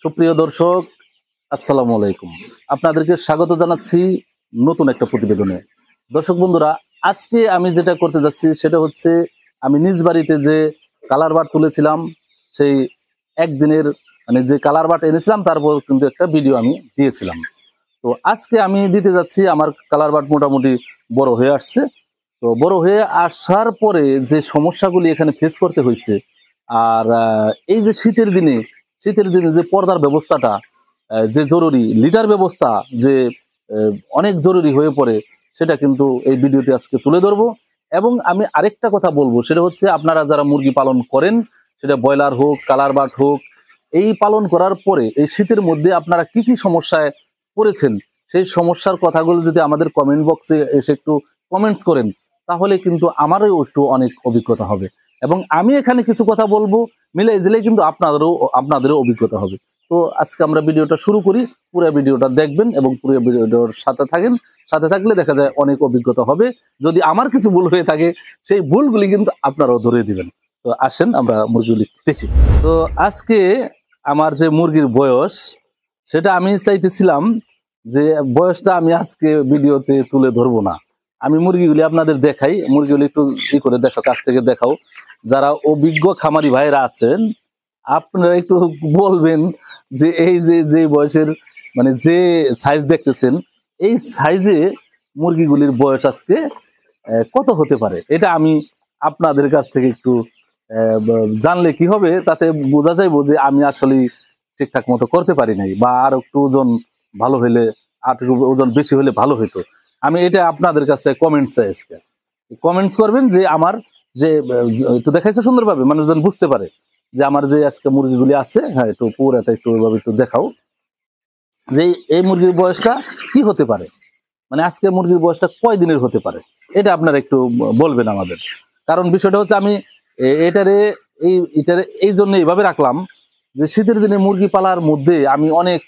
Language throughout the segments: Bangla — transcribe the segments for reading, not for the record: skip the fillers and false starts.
সুপ্রিয় দর্শক, আসসালামু আলাইকুম। আপনাদেরকে স্বাগত জানাচ্ছি নতুন একটা প্রতিবেদনে। দর্শক বন্ধুরা, আজকে আমি যেটা করতে যাচ্ছি সেটা হচ্ছে আমি নিজ বাড়িতে যে কালার বাট তুলেছিলাম, সেই একদিনের মানে যে কালার বাট এনেছিলাম তারপর কিন্তু একটা ভিডিও আমি দিয়েছিলাম। তো আজকে আমি দিতে যাচ্ছি আমার কালার বাট মোটামুটি বড় হয়ে আসছে। তো বড় হয়ে আসার পরে যে সমস্যাগুলি এখানে ফেস করতে হয়েছে, আর এই যে শীতের দিনে যে পর্দার ব্যবস্থাটা যে জরুরি, লিটার ব্যবস্থা যে আহ, অনেক জরুরি হয়ে পড়ে, সেটা কিন্তু এই ভিডিওতে আজকে তুলে ধরবো। এবং আমি আরেকটা কথা বলবো, সেটা হচ্ছে আপনারা যারা মুরগি পালন করেন, সেটা ব্রয়লার হোক কালার বাট হোক, এই পালন করার পরে এই শীতের মধ্যে আপনারা কি কি সমস্যায় পড়েছেন, সেই সমস্যার কথাগুলো যদি আমাদের কমেন্ট বক্সে এসে একটু কমেন্টস করেন, তাহলে কিন্তু আমারও একটু অনেক অভিজ্ঞতা হবে। এবং আমি এখানে কিছু কথা বলবো, মিলে জেলে কিন্তু আপনাদেরও অভিজ্ঞতা হবে। তো আজকে আমরা ভিডিওটা শুরু করি। পুরো ভিডিওটা দেখবেন এবং পুরো ভিডিওটার সাথে থাকেন। সাথে থাকলে দেখা যায় অনেক অভিজ্ঞতা হবে। যদি আমার কিছু ভুল হয়ে থাকে, সেই ভুলগুলি কিন্তু আপনারাও ধরে দিবেন। তো আসেন আমরা মুরগিগুলি দেখি। তো আজকে আমার যে মুরগির বয়স, সেটা আমি চাইতেছিলাম যে বয়সটা আমি আজকে ভিডিওতে তুলে ধরবো না। আমি মুরগিগুলি আপনাদের দেখাই, মুরগিগুলি একটু ই করে দেখাও, কাছ থেকে দেখাও। যারা অভিজ্ঞ খামারি ভাইরা আছেন, আপনারা একটু বলবেন যে এই যে বয়সের মানে যে সাইজ দেখতেছেন, এই সাইজে মুরগিগুলির বয়স আজকে কত হতে পারে, এটা আমি আপনাদের কাছ থেকে একটু জানলে কি হবে, তাতে বোঝা যাইবো যে আমি আসলে ঠিকঠাক মতো করতে পারি নাই, বা আর একটু ওজন ভালো হইলে, আর একটু ওজন বেশি হলে ভালো হইতো। আমি এটা আপনাদের কাছ থেকে কমেন্টস চাই আজকে। কমেন্টস করবেন যে আমার যে একটু দেখাইছে সুন্দরভাবে, মানুষজন বুঝতে পারে যে আমার যে আজকে মুরগিগুলি আছে। হ্যাঁ, একটু পুরোটা একটু ওইভাবে একটু দেখাও যে এই মুরগির বয়সটা কি হতে পারে, মানে আজকে মুরগির বয়সটা কয় দিনের হতে পারে, এটা আপনারা একটু বলবেন আমাদের। কারণ বিষয়টা হচ্ছে আমি এটারে এই জন্য এইভাবে রাখলাম যে শীতের দিনে মুরগি পালার মধ্যে আমি অনেক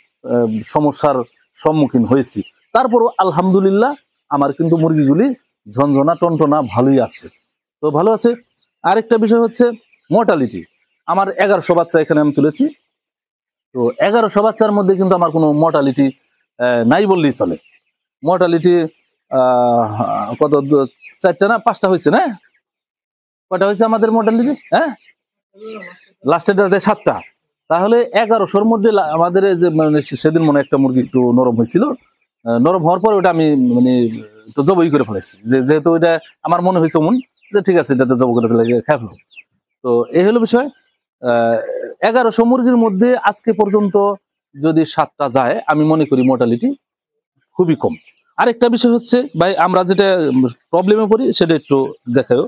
সমস্যার সম্মুখীন হয়েছি। তারপরও আলহামদুলিল্লাহ আমার কিন্তু মুরগিগুলি ঝনঝনা টনটনা ভালোই আছে। তো ভালো আছে। আরেকটা বিষয় হচ্ছে মর্টালিটি। আমার 1100 বাচ্চা এখানে আমি তুলেছি। তো 1100 বাচ্চার মধ্যে কিন্তু আমার কোনো মর্টালিটি নাই বললেই চলে। মর্টালিটি কত, চারটা না পাঁচটা হয়েছে না? কয়টা হয়েছে আমাদের মর্টালিটি? হ্যাঁ, লাস্টেরটাতে 7টা। তাহলে 1100-র মধ্যে আমাদের যে মানে সেদিন মনে একটা মুরগি একটু নরম হয়েছিল, নরম হওয়ার পর ওটা আমি মানে একটু জবই করে ফেলেছি, যেহেতু ওইটা আমার মনে হয়েছে মন যে ঠিক আছে, এটাতে জব করে ফেলে খাবো। তো এই হলো বিষয়। 1100 মুরগির মধ্যে আজকে পর্যন্ত যদি 7টা যায়, আমি মনে করি মোর্টালিটি খুবই কম। আরেকটা বিষয় হচ্ছে ভাই, আমরা যেটা প্রবলেমে পড়ি সেটা একটু দেখাও।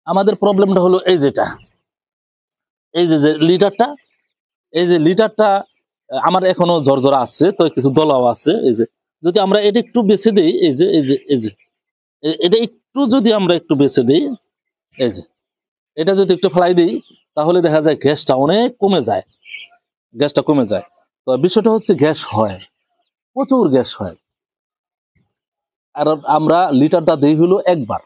আমাদের প্রবলেমটা হলো এই যেটা, এই যে লিটারটা, এই যে লিটারটা আমার এখনো ঝরঝরা আছে, তো কিছু দলাও আছে। এই যে যদি আমরা এটা একটু বেছে দিই, এই যে এটা একটু যদি আমরা একটু বেছে দিই, এই যে এটা যদি একটু ফেলাই দিই, তাহলে দেখা যায় গ্যাসটা অনেক কমে যায়, গ্যাসটা কমে যায়। তো বিষয়টা হচ্ছে গ্যাস হয়, প্রচুর গ্যাস হয়। আর আমরা লিটারটা দিই হলো একবার,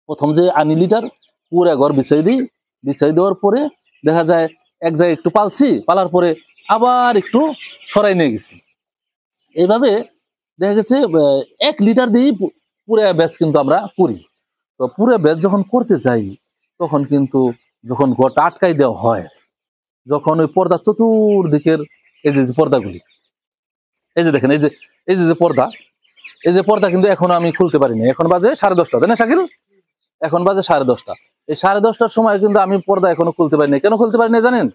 প্রথম যে আনি লিটার পুরো ঘর বিছাই দিই, বিছাই দেওয়ার পরে দেখা যায় এক জায়গায় একটু পালছি, পালার পরে আবার একটু সরাই নিয়ে গেছি। এইভাবে দেখা গেছে 1 লিটার দিয়ে পুরো ব্যাচ কিন্তু আমরা করি। তো পুরো ব্যাচ যখন করতে যাই, তখন কিন্তু যখন ঘরটা আটকাই দেওয়া হয়, যখন ওই পর্দা চতুর্দিকের এই যে পর্দাগুলি, এই যে দেখেন, এই যে পর্দা, এই যে পর্দা কিন্তু এখনো আমি খুলতে পারিনি। এখন বাজে 10:30, তাই না শাকিল? এখন বাজে 10:30। এই 10:30টার সময় কিন্তু আমি পর্দা এখনো খুলতে পারিনি। কেন খুলতে পারিনি জানেন?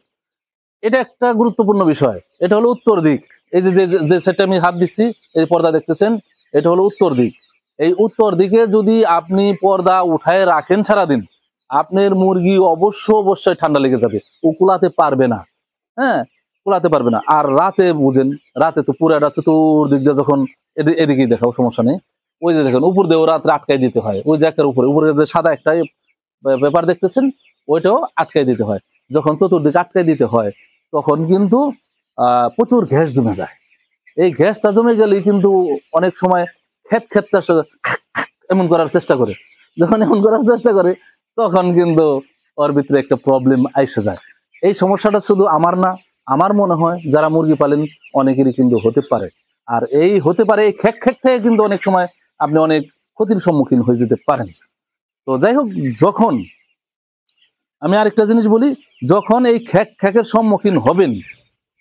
এটা একটা গুরুত্বপূর্ণ বিষয়। এটা হলো উত্তর দিক। এই যে যে সেটটা আমি হাত দিচ্ছি, এই পর্দা দেখতেছেন, এটা হলো উত্তর দিক। এই উত্তর দিকে যদি আপনি পর্দা উঠায় রাখেন সারাদিন, আপনার মুরগি অবশ্যই ঠান্ডা লেগে যাবে, ও কুলাতে পারবে না। হ্যাঁ, কুলাতে পারবে না। আর রাতে বুঝেন, রাতে তো পুরাটা চতুর্দিক দিয়ে যখন এদিকে দেখাও, সমস্যা নেই। ওই যে দেখেন উপর দিয়েও রাত্রে আটকাই দিতে হয়, ওই যে একটা উপরে যে সাদা একটা ব্যাপার দেখতেছেন, ওইটাও আটকাই দিতে হয়। যখন চতুর্দিকে আটকাই দিতে হয়, তখন কিন্তু প্রচুর গ্যাস জমে যায়। এই গ্যাসটা জমে গেলেই কিন্তু অনেক সময় খেত চাষ এমন করার চেষ্টা করে। যখন এমন করার চেষ্টা করে, তখন কিন্তু ওর ভিতরে একটা প্রবলেম আইসে যায়। এই সমস্যাটা শুধু আমার না, আমার মনে হয় যারা মুরগি পালেন অনেকেরই কিন্তু হতে পারে। আর এই হতে পারে এই খ্যাক খ্যাক থেকে কিন্তু অনেক সময় আপনি অনেক ক্ষতির সম্মুখীন হয়ে যেতে পারেন। তো যাই হোক, যখন আমি আরেকটা জিনিস বলি, যখন এই খ্যাক খ্যাকের সম্মুখীন হবেন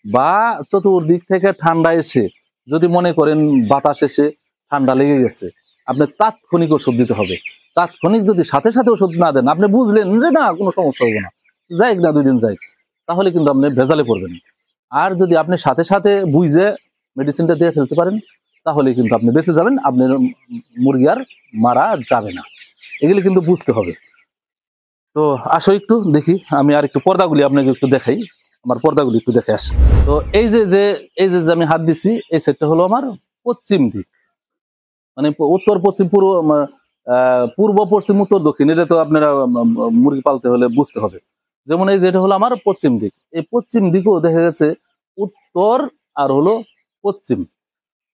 বা চতুর্দিক থেকে ঠান্ডা এসে যদি মনে করেন বাতাস এসে ঠান্ডা লেগে গেছে, আপনি তাৎক্ষণিক ওষুধ দিতে হবে। তাৎক্ষণিক যদি সাথে সাথে ওষুধ না দেন, আপনি বুঝলেন যে না কোনো সমস্যা হবে না, যাই না 2 দিন যাই, তাহলে কিন্তু আপনি ভেজালে পড়বেন। আর যদি আপনি সাথে সাথে বুঝে মেডিসিনটা দিয়ে ফেলতে পারেন, তাহলে কিন্তু আপনি বেঁচে যাবেন, আপনার মুরগি আর মারা যাবে না। এগুলি কিন্তু বুঝতে হবে। তো আসো একটু দেখি, আমি আর একটু পর্দাগুলি আপনাকে একটু দেখাই, আমার পর্দাগুলি একটু দেখে আসি। তো এই যে আমি হাত দিছি, এই সাইডটা হলো আমার পশ্চিম দিক, মানে উত্তর পশ্চিম পূর্ব, পূর্ব পশ্চিম উত্তর দক্ষিণ, এটা তো আপনারা মুরগি পালতে হলে বুঝতে হবে। যেমন এই যেটা হলো আমার পশ্চিম দিক, এই পশ্চিম দিকেও দেখা গেছে উত্তর আর হলো পশ্চিম।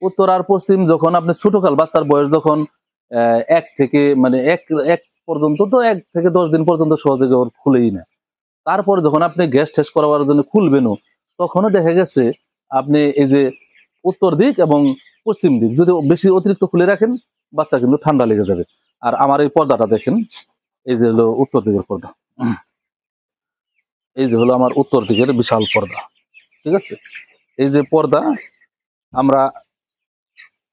উত্তর আর পশ্চিম যখন আপনি ছোটকাল বাচ্চার বয়স যখন 1 থেকে মানে এক পর্যন্ত, তো 1 থেকে 10 দিন পর্যন্ত সহজে ওর খুলেই না। তারপর যখন আপনি গ্যাস টেস্ট করাবার জন্য খুলবেনও, তখনও দেখা গেছে আপনি এই যে উত্তর দিক এবং পশ্চিম দিক যদি বেশি অতিরিক্ত খুলে রাখেন, বাচ্চা কিন্তু ঠান্ডা লেগে যাবে। আর আমার এই পর্দাটা দেখেন, এই যে হলো উত্তর দিকের পর্দা, এই যে হলো আমার উত্তর দিকের বিশাল পর্দা, ঠিক আছে। এই যে পর্দা আমরা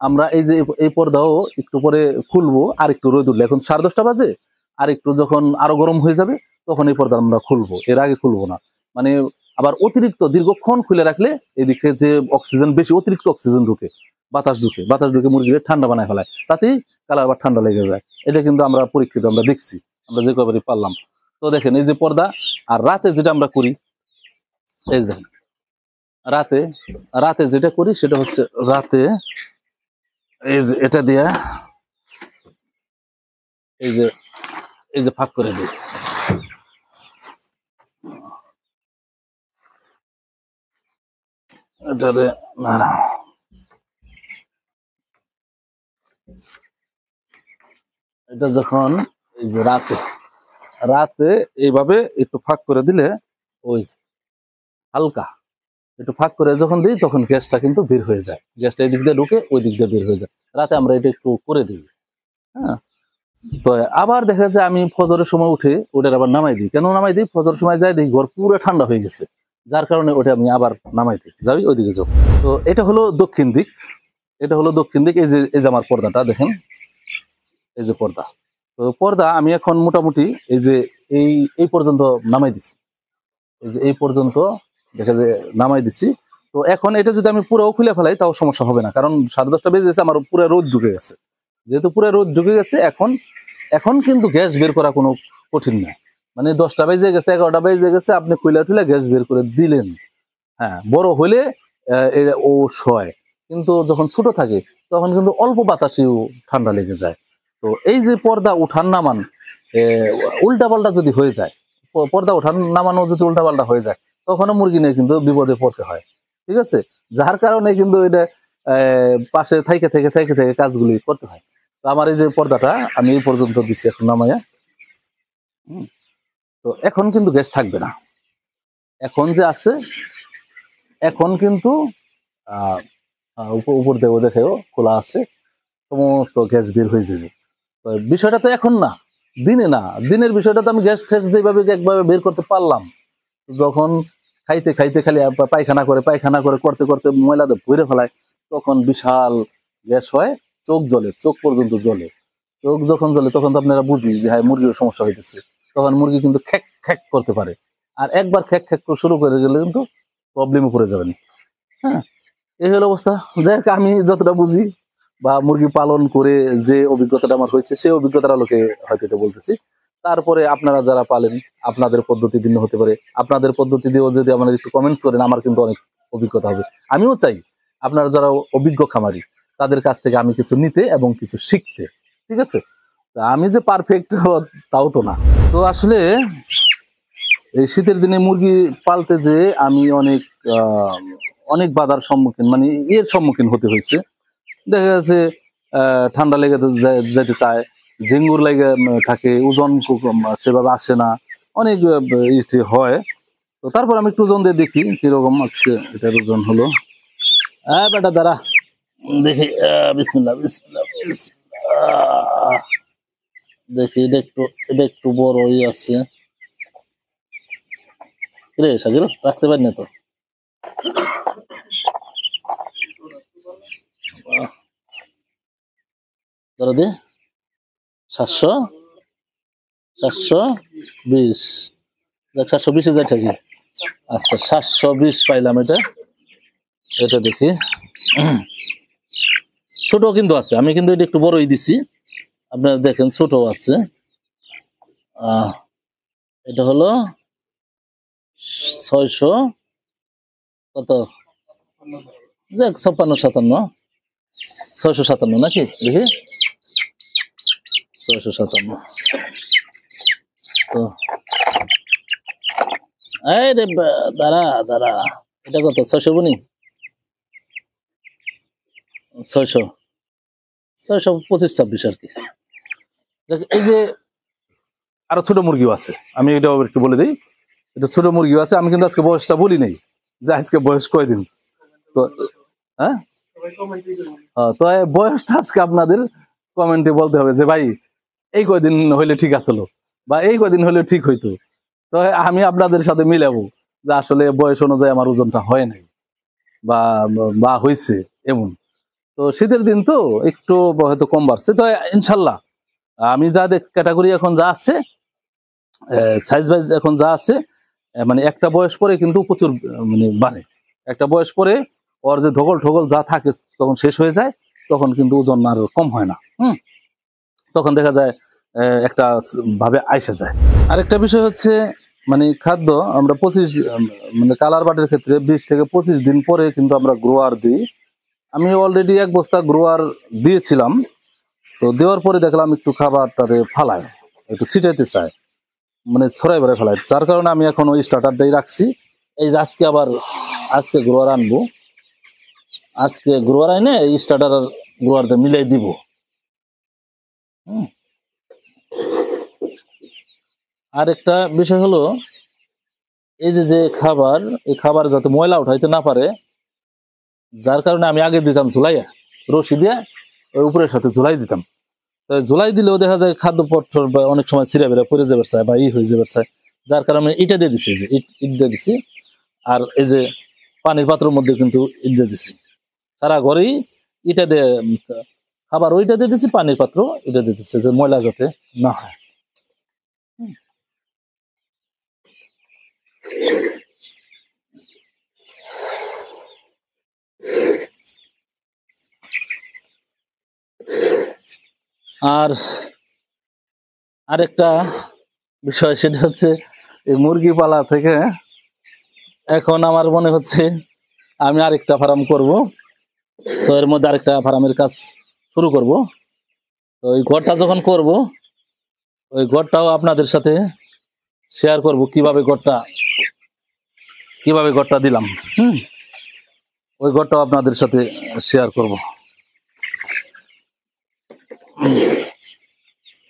আমরা এই যে এই পর্দাও একটু পরে খুলবো, আর একটু রোদ উঠলে, এখন 10:30 বাজে, আর একটু যখন আরো গরম হয়ে যাবে তখন এই পর্দা আমরা খুলবো, এর আগে খুলবো না। মানে আবার অতিরিক্ত দীর্ঘক্ষণ খুলে রাখলে এদিকে যে অক্সিজেন বেশি, অতিরিক্ত অক্সিজেন ঢুকে, বাতাস ঢুকে মুরগির ঠান্ডা বানায় ফেলায়, তাতেই কালার আবার ঠান্ডা লেগে যায়। এটা কিন্তু আমরা পরীক্ষিত, আমরা দেখছি, আমরা যে কবারই পারলাম। তো দেখেন এই যে পর্দা, আর রাতে যেটা আমরা করি, এই যে দেখেন রাতে রাতে যেটা করি সেটা হচ্ছে রাতে এই যে এটা দিয়া এই যে এই যে ফাঁক করে দিই, এটারে না, এটা যখন এই যে রাতে রাতে এইভাবে একটু ফাঁক করে দিলে, ওই যে হালকা একটু ফাঁক করে যখন দিই, তখন গ্যাসটা কিন্তু বের হয়ে যায়, গ্যাসটা এই দিক দিয়ে ঢুকে ওই দিক দিয়ে বের হয়ে যায়। রাতে আমরা এটা একটু করে দিই। হ্যাঁ, তো আবার দেখা যায় আমি ফজরের সময় উঠে ওটার আবার নামাই দিই। কেন নামাই দিই? ফজরের সময় যাই দেখি ঘর পুরো ঠান্ডা হয়ে গেছে, যার কারণে ওটা আমি আবার নামাই দিই, যাই ওইদিকে যাও। তো এটা হলো দক্ষিণ দিক, এটা হলো দক্ষিণ দিক। এই যে আমার পর্দাটা দেখেন, এই যে পর্দা। তো পর্দা আমি এখন মোটামুটি এই যে এই এই পর্যন্ত নামাই দিছি, এই যে এই পর্যন্ত দেখা যায় নামাই দিছি। তো এখন এটা যদি আমি পুরো খুলে ফেলাই তাও সমস্যা হবে না, কারণ 10:30 বেজে গেছে, আমার পুরো রোদ ঢুকে গেছে। যেহেতু পুরো রোদ ঢুকে গেছে, এখন এখন কিন্তু গ্যাস বের করা কোনো কঠিন না। মানে 10টা বেজে গেছে, 11টা বেজে গেছে, আপনি খুলে টুলে গ্যাস বের করে দিলেন। হ্যাঁ, বড় হলে ও সয়, কিন্তু যখন ছোট থাকে তখন কিন্তু অল্প বাতাসেও ঠান্ডা লেগে যায়। তো এই যে পর্দা উঠান নামান উল্টা পাল্টা যদি হয়ে যায়, পর্দা উঠান নামানো যদি উল্টা পাল্টা হয়ে যায়, তখনও মুরগি নিয়ে কিন্তু বিপদে পড়তে হয়, ঠিক আছে। যার কারণে কিন্তু এটা পাশে থেকে থেকে থেকে থেকে কাজগুলি করতে হয়। তো আমার এই যে পর্দাটা আমি এই পর্যন্ত দিচ্ছি এখন নামাইয়া। হুম, তো এখন কিন্তু গ্যাস থাকবে না, এখন যে আছে এখন কিন্তু আহ উপর দেবো দেখেও খোলা আছে, সমস্ত গ্যাস বের হয়ে যাবে। তো বিষয়টা তো এখন না, দিনে না, দিনের বিষয়টা তো আমি গ্যাস ঠ্যাস যেভাবে একভাবে বের করতে পারলাম, যখন খাইতে খাইতে খালি পায়খানা করে করতে করতে ময়লাতে ভরে ফেলায়, তখন বিশাল গ্যাস হয়, চোখ জ্বলে, চোখ পর্যন্ত জ্বলে। চোখ যখন জ্বলে তখন তো আপনারা বুঝি যে হ্যাঁ মুরগির সমস্যা হইতেছে, তখন মুরগি কিন্তু খ্যাক খ্যাক করতে পারে। আর একবার খ্যাক খ্যাক করে শুরু করে গেলে কিন্তু প্রবলেমে পড়ে যাবেন। হ্যাঁ, এই হলো অবস্থা। যাই হোক, আমি যতটা বুঝি বা মুরগি পালন করে যে অভিজ্ঞতাটা আমার হয়েছে, সেই অভিজ্ঞতার আলোকে হয়তো এটা বলতেছি। তারপরে আপনারা যারা পালেন, আপনাদের পদ্ধতি ভিন্ন হতে পারে, আপনাদের পদ্ধতি দিয়েও যদি আমাদের একটু কমেন্টস করেন, আমার কিন্তু অনেক অভিজ্ঞতা হবে। আমিও চাই আপনারা যারা অভিজ্ঞ খামারি, তাদের কাছ থেকে আমি কিছু নিতে এবং কিছু শিখতে, ঠিক আছে। তা আমি যে পারফেক্ট তাও তো না। তো আসলে এই শীতের দিনে মুরগি পালতে যে আমি অনেক অনেক বাধার সম্মুখীন, মানে এর সম্মুখীন হতে হয়েছে। দেখা যাচ্ছে ঠান্ডা লেগে যেতে চায়, ঝিঙ্গুর লেগে থাকে, ওজন সেভাবে আসে না, অনেক হয়। তো তারপর আমি একটু ওজন দিয়ে দেখি কিরকম আজকে এটার ওজন হলো। বেটা দাঁড়া দেখি, বিসমিল্লাহ বিসমিল্লাহ বিসমিল্লাহ। দেখি এটা একটু বড়ই আছে রে শাকিল, রাখতে পারি না তো। ধরো দে 720, যাক 720 যায় থাকি। আচ্ছা 720 পাইলাম এটা দেখি। ছোট কিন্তু আছে, আমি কিন্তু এটা একটু বড়ই দিছি, আপনারা দেখেন ছোট আছে। এটা হলো 600 কত, যাক 56-57, 657 নাকি দেখি, 657। তো এই রে দাঁড়া দাঁড়া, এটা কত 600 বনি, 625-26 আর কি। এই যে আরো ছোট মুরগিও আছে, আমি এটাও একটু বলে দিই। এটা ছোট মুরগিও আছে, আমি কিন্তু আজকে বয়সটা বলি নাই যে আজকে বয়স কয়দিন। তো হ্যাঁ, তো বয়সটা আজকে আপনাদের কমেন্টে বলতে হবে যে ভাই এই কয়দিন হইলে ঠিক আছিল, বা এই কয়দিন হইলে ঠিক হইতো। তো আমি আপনাদের সাথে মিলাবো যে আসলে বয়স অনুযায়ী আমার ওজনটা হয় নাই বা বা হয়েছে এমন। তো শীতের দিন তো একটু হয়তো কম বাড়ছে। তো ইনশাল্লাহ আমি যা ক্যাটাগরি এখন যা আছে, সাইজ ওয়াইজ এখন যা আছে, মানে একটা বয়স পরে কিন্তু প্রচুর মানে বাড়ে। একটা বয়স পরে ওর যে ধগল ঠগল যা থাকে তখন শেষ হয়ে যায়, তখন কিন্তু ওজন আর কম হয় না। তখন দেখা যায় একটা ভাবে আইসা যায়। আরেকটা বিষয় হচ্ছে মানে খাদ্য আমরা 25 মানে কালার বাটের ক্ষেত্রে 20 থেকে 25 দিন পরে কিন্তু আমরা গ্রোয়ার দিই। আমি অলরেডি 1 বস্তা গ্রোয়ার দিয়েছিলাম। তো দেওয়ার পরে দেখলাম একটু খাবারটারে ফালায়, একটু ছিটাইতে চায়, মানে ছড়াই বেড়ে ফেলায়। যার কারণে আমি এখন ওই স্টার্টারটাই রাখছি। এই যে আজকে গ্রোয়ার আনবো, আজকে গ্রোয়ার আইনে এই স্টার্টার আর গ্রোয়ারটা মিলাই দিব। আর একটা বিষয় হলো এই যে খাবার, এই খাবার যাতে ময়লা উঠাইতে না পারে, যার কারণে আমি আগে দিতাম ঝুলাইয়া, রশি দিয়ে ওই উপরের সাথে ঝুলাই দিতাম। তো ঝুলাই দিলেও দেখা যায় খাদ্য পট্টর বা অনেক সময় ছিঁড়ে বেড়ে পড়ে যাবে চায় বা হয়ে যাবে চায়। যার কারণে ইটা দিয়ে দিছি, যে ইট দিয়ে দিছি। আর এই যে পানির পাত্রের মধ্যে কিন্তু ইট দিয়ে দিছি, সারা ঘরেই ইটা দিয়ে খাবার ওইটা দিয়ে দিছি, পানির পাত্র এটা দিয়ে দিচ্ছে যে ময়লা যাতে না হয়। আর আরেকটা বিষয় সেটা হচ্ছে এই মুরগি পালা থেকে এখন আমার মনে হচ্ছে আমি আরেকটা ফার্ম করব। তো এর মধ্যে আরেকটা ফার্মের কাজ শুরু করব। তো ওই ঘরটা যখন করব, ওই ঘরটাও আপনাদের সাথে শেয়ার করব কিভাবে ঘরটা দিলাম। ওই ঘরটাও আপনাদের সাথে শেয়ার করব।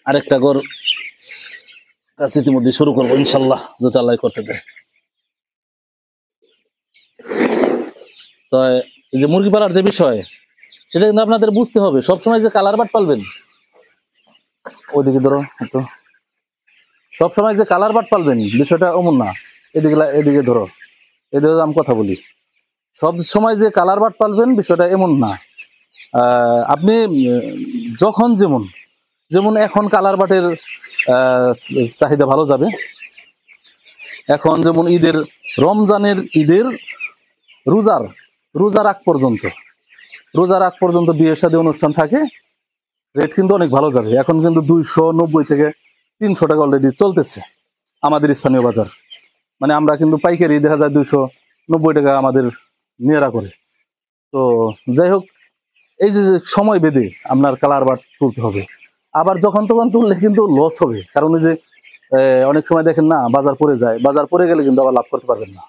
আরেকটা ঘর কাজ ইতিমধ্যে শুরু করবো ইনশাল্লাহ, যদি আল্লাহ করতে দেয়। তো এই যে মুরগি পালার যে বিষয়, সেটা কিন্তু আপনাদের বুঝতে হবে। সবসময় যে কালার বাট পালবেন, ওইদিকে ধরো একটু, সবসময় যে কালার বাট পালবেন বিষয়টা অমন না। এদিকে ধরো, এদিকে আমি কথা বলি, সব সময় যে কালার বাট পালবেন বিষয়টা এমন না। আপনি যখন যেমন এখন কালার বাটের চাহিদা ভালো যাবে। এখন যেমন ঈদের রোজার আগ পর্যন্ত বিয়ের সাথে অনুষ্ঠান থাকে, রেট কিন্তু অনেক ভালো যাবে। এখন কিন্তু 290 থেকে 300 টাকা অলরেডি চলতেছে আমাদের স্থানীয় বাজার। মানে আমরা কিন্তু পাইকারি দেখা যায় 290 টাকা আমাদের নিয়েরা করে। তো যাই হোক, এই যে সময় বেঁধে আপনার কালার বাট তুলতে হবে। আবার যখন তখন তুললে কিন্তু লস হবে, কারণ এই যে অনেক সময় দেখেন না বাজার পড়ে যায়, বাজার পড়ে গেলে কিন্তু আবার লাভ করতে পারবেন না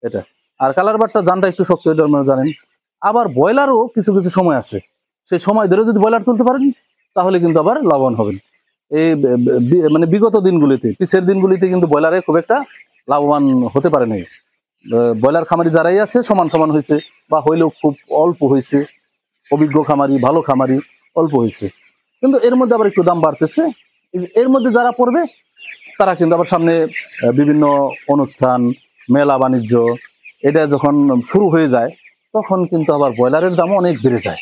এটা। আর কালার বাটটা জানটা একটু শক্ত, এটা আপনারা জানেন। আবার ব্রয়লারও কিছু কিছু সময় আছে, সেই সময় ধরে যদি ব্রয়লার তুলতে পারেন তাহলে কিন্তু আবার লাভবান হবেন। এই মানে বিগত দিনগুলিতে, পিছের দিনগুলিতে কিন্তু ব্রয়লারে খুব একটা লাভবান হতে পারে নাই। ব্রয়লার খামারি যারাই আছে সমান সমান হয়েছে, বা হইলেও খুব অল্প হয়েছে। অভিজ্ঞ খামারি, ভালো খামারি অল্প হয়েছে, কিন্তু এর মধ্যে আবার একটু দাম বাড়তেছে। এর মধ্যে যারা পড়বে তারা কিন্তু আবার সামনে বিভিন্ন অনুষ্ঠান, মেলা বাণিজ্য এটা যখন শুরু হয়ে যায়, তখন কিন্তু আবার ব্রয়লারের দামও অনেক বেড়ে যায়।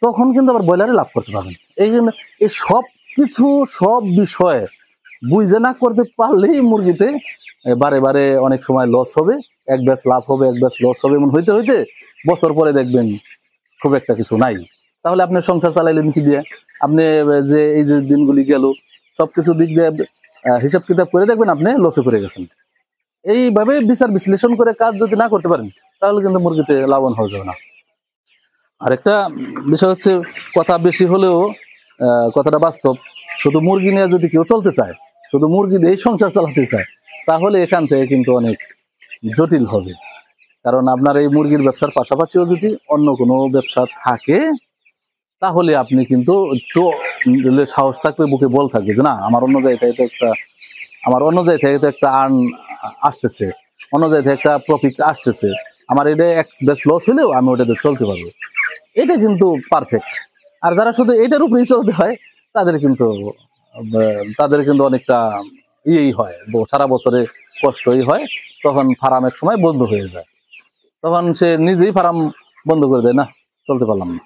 তখন কিন্তু আবার ব্রয়লারে লাভ করতে পারবেন। এই জন্য এই সব কিছু, সব বিষয়ে বুঝে না করতে পারলেই মুরগিতে বারে বারে অনেক সময় লস হবে, এক ব্যাচ লাভ হবে, এক ব্যাচ লস হবে, এমন হইতে হইতে বছর পরে দেখবেন খুব একটা কিছু নাই। তাহলে আপনি সংসার চালাইলেন কি দিয়ে? আপনি যে এই যে দিনগুলি গেল সবকিছু দিক দিয়ে হিসাব কিতাব করে দেখবেন আপনি লসে করে গেছেন। এইভাবে বিচার বিশ্লেষণ করে কাজ যদি না করতে পারেন, তাহলে কিন্তু মুরগিতে লাভবান হওয়া যাবে না। আরেকটা বিষয় হচ্ছে, কথা বেশি হলেও কথাটা বাস্তব। শুধু মুরগি নিয়ে যদি কেউ চলতে চায়, শুধু মুরগি দিয়েই সংসার চালাতে চায়, তাহলে এখান থেকে কিন্তু অনেক জটিল হবে। কারণ আপনার এই মুরগির ব্যবসার পাশাপাশিও যদি অন্য কোনো ব্যবসা থাকে, তাহলে আপনি কিন্তু একটু সাহস থাকবে, বুকে বল থাকবে যে না, আমার অন্য জায়গা থেকে তো একটা, আমার অন্য জায়গা থেকে তো একটা আর্ন আসতেছে, অন্য জায়গা থেকে একটা প্রফিট আসতেছে, আমার এটা এক বেশ লস হলেও আমি ওটাতে চলতে পারবো। এটা কিন্তু পারফেক্ট। আর যারা শুধু এটার উপরেই চলতে হয়, তাদের কিন্তু তাদের কিন্তু অনেকটা ইয়েই হয়, সারা বছরে কষ্টই হয়। তখন ফার্ম এক সময় বন্ধ হয়ে যায়, তখন সে নিজেই ফার্ম বন্ধ করে দেয়, না চলতে পারলাম না।